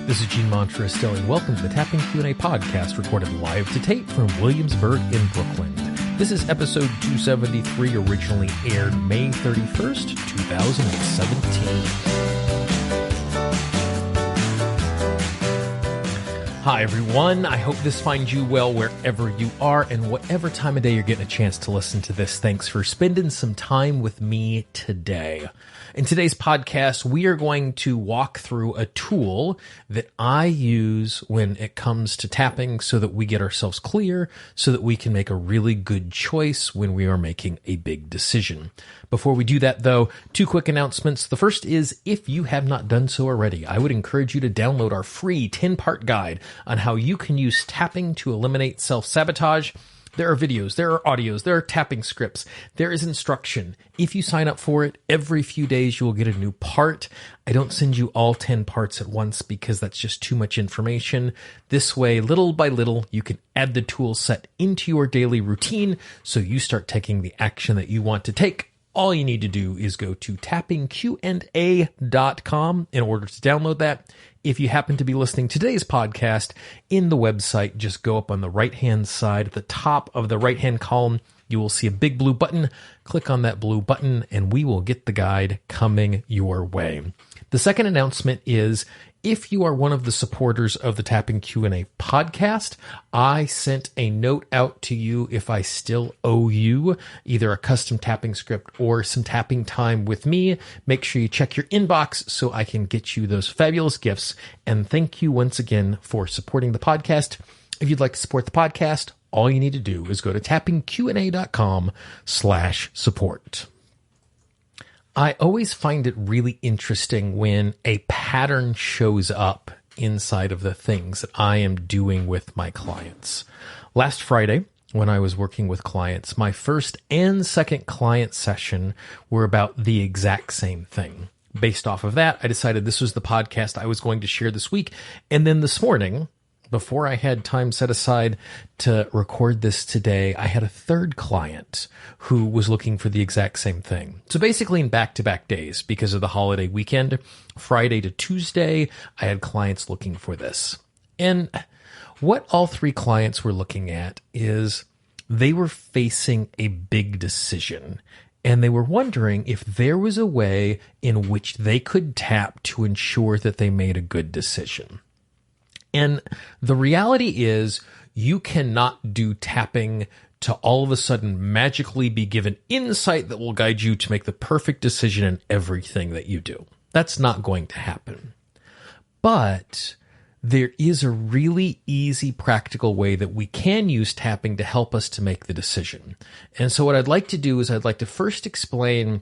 This is Monterastelli. Welcome to the Tapping Q&A podcast, recorded live to tape from Williamsburg in Brooklyn. This is episode 273, originally aired May 31st, 2017. Hi, everyone. I hope this finds you well wherever you are and whatever time of day you're getting a chance to listen to this. Thanks for spending some time with me today. In today's podcast, we are going to walk through a tool that I use when it comes to tapping so that we get ourselves clear, so that we can make a really good choice when we are making a big decision. Before we do that, though, two quick announcements. The first is, if you have not done so already, I would encourage you to download our free 10-part guide on how you can use tapping to eliminate self-sabotage. There are videos, there are audios, there are tapping scripts, there is instruction. If you sign up for it, every few days you will get a new part. I don't send you all 10 parts at once because that's just too much information. This way, little by little, you can add the tool set into your daily routine so you start taking the action that you want to take. All you need to do is go to tappingqa.com in order to download that. If you happen to be listening to today's podcast in the website, just go up on the right-hand side at the top of the right-hand column. You will see a big blue button. Click on that blue button and we will get the guide coming your way. The second announcement is, if you are one of the supporters of the Tapping Q&A podcast, I sent a note out to you if I still owe you either a custom tapping script or some tapping time with me. Make sure you check your inbox so I can get you those fabulous gifts. And thank you once again for supporting the podcast. If you'd like to support the podcast, all you need to do is go to tappingqa.com/support. I always find it really interesting when a pattern shows up inside of the things that I am doing with my clients. Last Friday, when I was working with clients, my first and second client session were about the exact same thing. Based off of that, I decided this was the podcast I was going to share this week. And then this morning, before I had time set aside to record this today, I had a third client who was looking for the exact same thing. So basically in back-to-back days, because of the holiday weekend, Friday to Tuesday, I had clients looking for this. And what all three clients were looking at is they were facing a big decision. And they were wondering if there was a way in which they could tap to ensure that they made a good decision. And the reality is, you cannot do tapping to all of a sudden magically be given insight that will guide you to make the perfect decision in everything that you do. That's not going to happen. But there is a really easy, practical way that we can use tapping to help us to make the decision. And so what I'd like to do is I'd like to first explain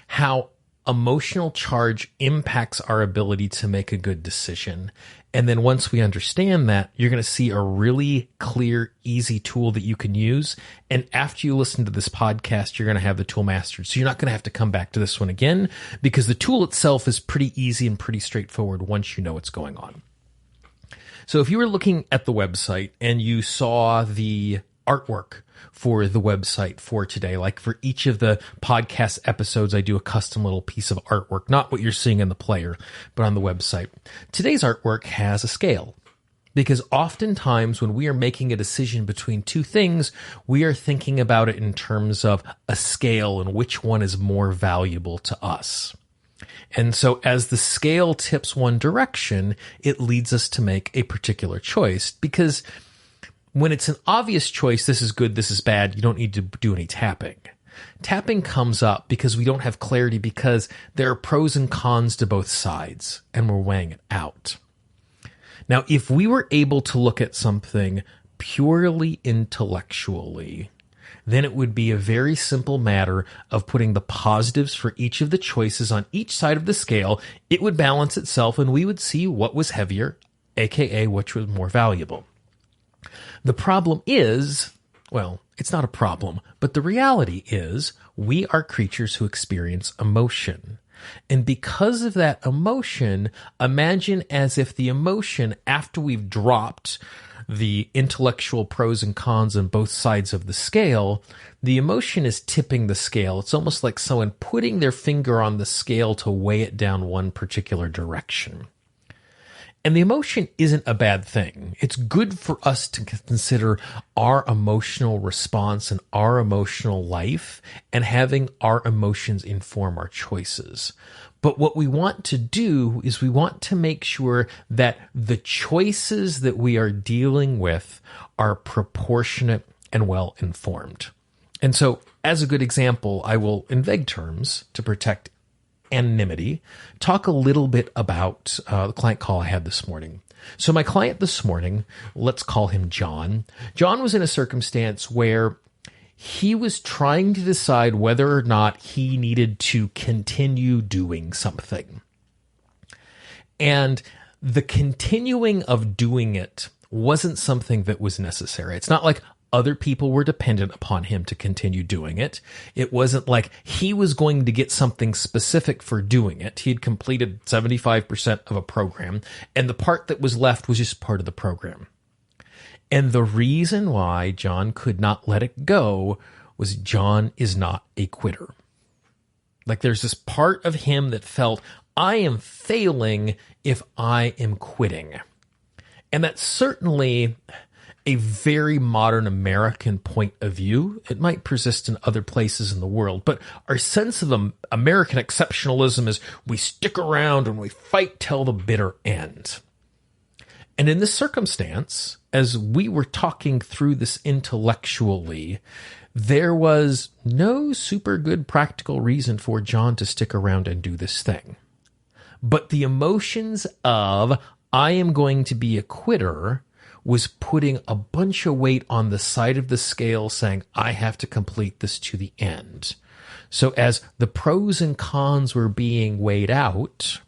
how emotional charge impacts our ability to make a good decision. And then once we understand that, you're going to see a really clear, easy tool that you can use. And after you listen to this podcast, you're going to have the tool mastered. So you're not going to have to come back to this one again, because the tool itself is pretty easy and pretty straightforward once you know what's going on. So if you were looking at the website and you saw the artwork for the website for today, like for each of the podcast episodes, I do a custom little piece of artwork, not what you're seeing in the player, but on the website. Today's artwork has a scale, because oftentimes when we are making a decision between two things, we are thinking about it in terms of a scale and which one is more valuable to us. And so as the scale tips one direction, it leads us to make a particular choice, because when it's an obvious choice, this is good, this is bad, you don't need to do any tapping. Tapping comes up because we don't have clarity, because there are pros and cons to both sides, and we're weighing it out. Now, if we were able to look at something purely intellectually, then it would be a very simple matter of putting the positives for each of the choices on each side of the scale. It would balance itself, and we would see what was heavier, aka which was more valuable. The problem is, well, it's not a problem, but the reality is we are creatures who experience emotion. And because of that emotion, imagine as if the emotion, after we've dropped the intellectual pros and cons on both sides of the scale, the emotion is tipping the scale. It's almost like someone putting their finger on the scale to weigh it down one particular direction. And the emotion isn't a bad thing. It's good for us to consider our emotional response and our emotional life and having our emotions inform our choices. But what we want to do is we want to make sure that the choices that we are dealing with are proportionate and well informed. And so, as a good example, I will, in vague terms, to protect anonymity, talk a little bit about the client call I had this morning. So my client this morning, let's call him John. John was in a circumstance where he was trying to decide whether or not he needed to continue doing something. And the continuing of doing it wasn't something that was necessary. It's not like other people were dependent upon him to continue doing it. It wasn't like he was going to get something specific for doing it. He had completed 75% of a program, and the part that was left was just part of the program. And the reason why John could not let it go was John is not a quitter. Like there's this part of him that felt, I am failing if I am quitting. And that's certainly a very modern American point of view. It might persist in other places in the world, but our sense of American exceptionalism is we stick around and we fight till the bitter end. And in this circumstance, as we were talking through this intellectually, there was no super good practical reason for John to stick around and do this thing. But the emotions of, I am going to be a quitter, was putting a bunch of weight on the side of the scale saying, I have to complete this to the end. So as the pros and cons were being weighed out,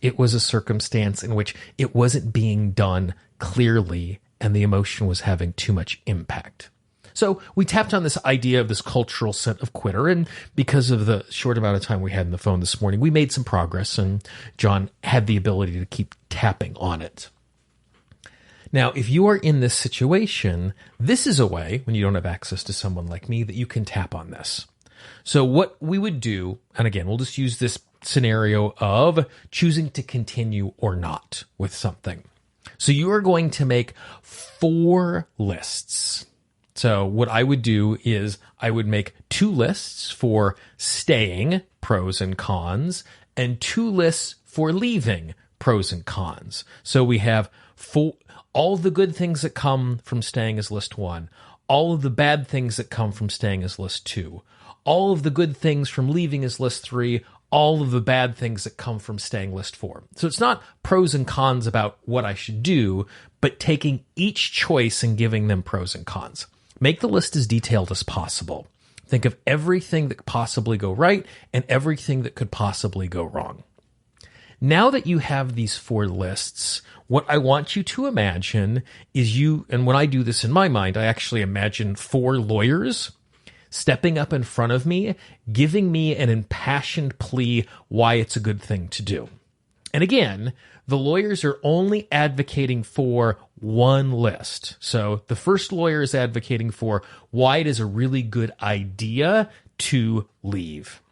it was a circumstance in which it wasn't being done clearly and the emotion was having too much impact. So we tapped on this idea of this cultural set of quitter, and because of the short amount of time we had on the phone this morning, we made some progress, and John had the ability to keep tapping on it. Now, if you are in this situation, this is a way, when you don't have access to someone like me, that you can tap on this. So what we would do, and again, we'll just use this scenario of choosing to continue or not with something. So you are going to make 4 lists. So what I would do is I would make 2 lists for staying, pros and cons, and 2 lists for leaving, pros and cons. So we have all the good things that come from staying as list 1, all of the bad things that come from staying as list 2, all of the good things from leaving as list 3, all of the bad things that come from staying list 4. So it's not pros and cons about what I should do, but taking each choice and giving them pros and cons. Make the list as detailed as possible. Think of everything that could possibly go right and everything that could possibly go wrong. Now that you have these 4 lists, what I want you to imagine is and when I do this in my mind, I actually imagine 4 lawyers stepping up in front of me, giving me an impassioned plea why it's a good thing to do. And again, the lawyers are only advocating for one list. So the first lawyer is advocating for why it is a really good idea to leave.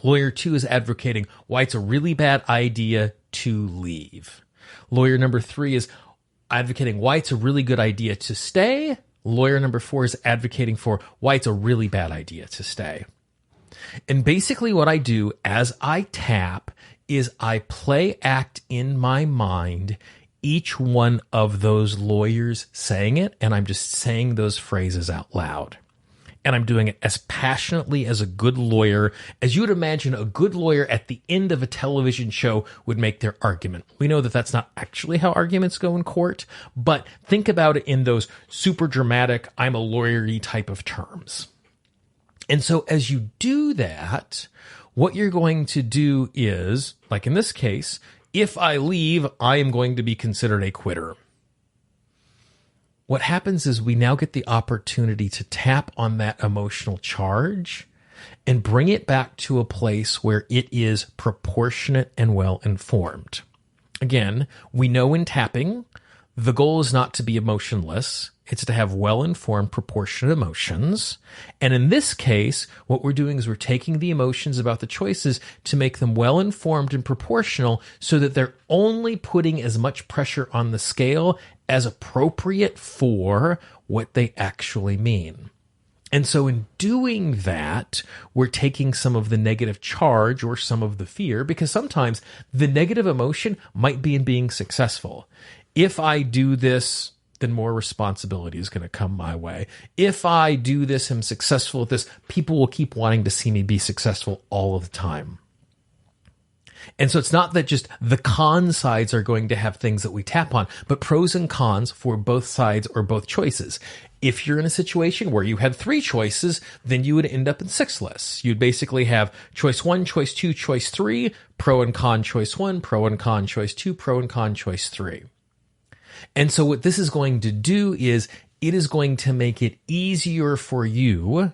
Lawyer 2 is advocating why it's a really bad idea to leave. Lawyer number 3 is advocating why it's a really good idea to stay. Lawyer number 4 is advocating for why it's a really bad idea to stay. And basically what I do as I tap is I play act in my mind each one of those lawyers saying it, and I'm just saying those phrases out loud. And I'm doing it as passionately as a good lawyer, as you would imagine a good lawyer at the end of a television show would make their argument. We know that that's not actually how arguments go in court, but think about it in those super dramatic, I'm a lawyer-y type of terms. And so as you do that, what you're going to do is, like in this case, if I leave, I am going to be considered a quitter. What happens is we now get the opportunity to tap on that emotional charge and bring it back to a place where it is proportionate and well-informed. Again, we know in tapping, the goal is not to be emotionless. It's to have well-informed, proportionate emotions. And in this case, what we're doing is we're taking the emotions about the choices to make them well-informed and proportional so that they're only putting as much pressure on the scale as appropriate for what they actually mean. And so in doing that, we're taking some of the negative charge or some of the fear, because sometimes the negative emotion might be in being successful. If I do this, then more responsibility is going to come my way. If I do this, I'm successful at this, people will keep wanting to see me be successful all of the time. And so it's not that just the con sides are going to have things that we tap on, but pros and cons for both sides or both choices. If you're in a situation where you had 3 choices, then you would end up in 6 lists. You'd basically have choice 1, choice 2, choice 3, pro and con choice 1, pro and con choice 2, pro and con choice 3. And so what this is going to do is it is going to make it easier for you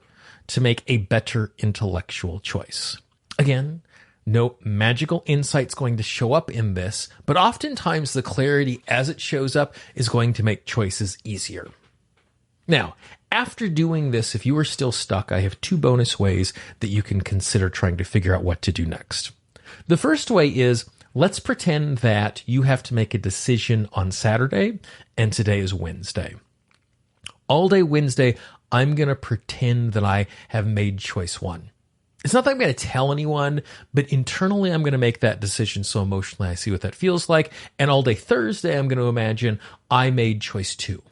to make a better intellectual choice. Again, no magical insight's going to show up in this, but oftentimes the clarity as it shows up is going to make choices easier. Now, after doing this, if you are still stuck, I have 2 bonus ways that you can consider trying to figure out what to do next. The first way is, let's pretend that you have to make a decision on Saturday, and today is Wednesday. All day Wednesday, I'm going to pretend that I have made choice 1. It's not that I'm going to tell anyone, but internally I'm going to make that decision so emotionally I see what that feels like. And all day Thursday, I'm going to imagine I made choice 2.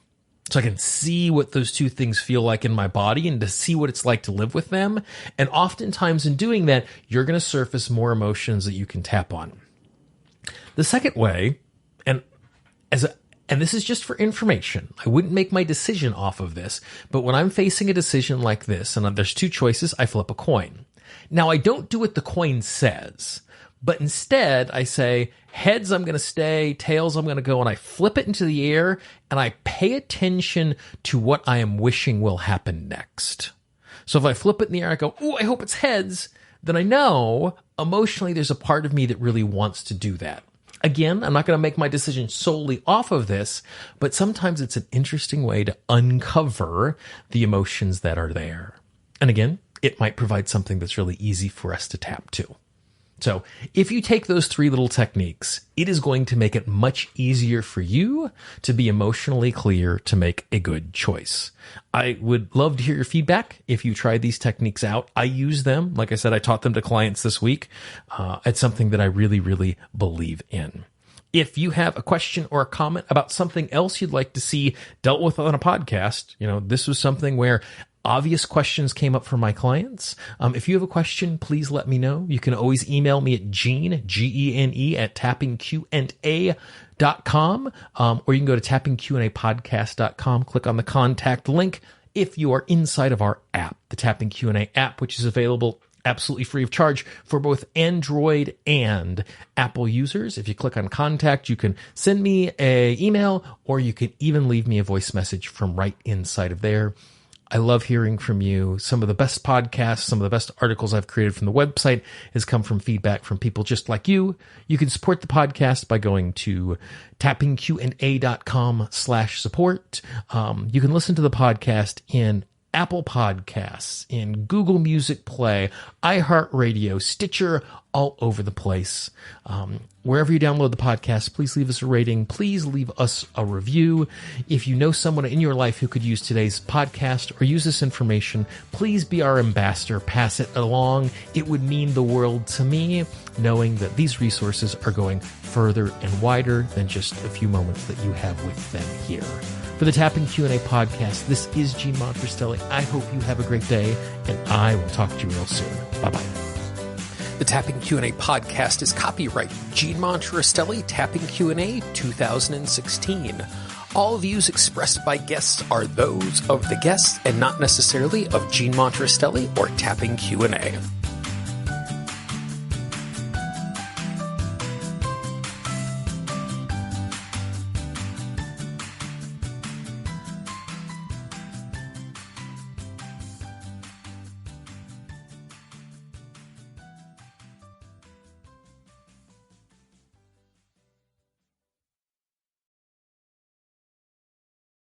So I can see what those 2 things feel like in my body and to see what it's like to live with them. And oftentimes in doing that, you're going to surface more emotions that you can tap on. The second way, and this is just for information, I wouldn't make my decision off of this, but when I'm facing a decision like this, and there's 2 choices, I flip a coin. Now, I don't do what the coin says, but instead I say, heads, I'm going to stay, tails, I'm going to go, and I flip it into the air, and I pay attention to what I am wishing will happen next. So if I flip it in the air, I go, ooh, I hope it's heads, then I know emotionally there's a part of me that really wants to do that. Again, I'm not going to make my decision solely off of this, but sometimes it's an interesting way to uncover the emotions that are there. And again, it might provide something that's really easy for us to tap to. So if you take those 3 little techniques, it is going to make it much easier for you to be emotionally clear to make a good choice. I would love to hear your feedback if you tried these techniques out. I use them. Like I said, I taught them to clients this week. It's something that I really, really believe in. If you have a question or a comment about something else you'd like to see dealt with on a podcast, this was something where obvious questions came up from my clients. If you have a question, please let me know. You can always email me at Gene, Gene, at tappingqa.com, or you can go to tappingqnapodcast.com, click on the contact link if you are inside of our app, the Tapping Q&A app, which is available absolutely free of charge for both Android and Apple users. If you click on contact, you can send me an email, or you can even leave me a voice message from right inside of there. I love hearing from you. Some of the best podcasts, some of the best articles I've created from the website has come from feedback from people just like you. You can support the podcast by going to tappingqna.com/support. You can listen to the podcast in Apple Podcasts, in Google Music Play, iHeartRadio, Stitcher, all over the place. Wherever you download the podcast, please leave us a rating. Please leave us a review. If you know someone in your life who could use today's podcast or use this information, please be our ambassador. Pass it along. It would mean the world to me, knowing that these resources are going further and wider than just a few moments that you have with them here. For the Tapping Q&A podcast, this is Gene Monterastelli. I hope you have a great day, and I will talk to you real soon. Bye-bye. The Tapping Q&A podcast is copyright Gene Monterastelli, Tapping Q&A 2016. All views expressed by guests are those of the guests and not necessarily of Gene Monterastelli or Tapping Q&A.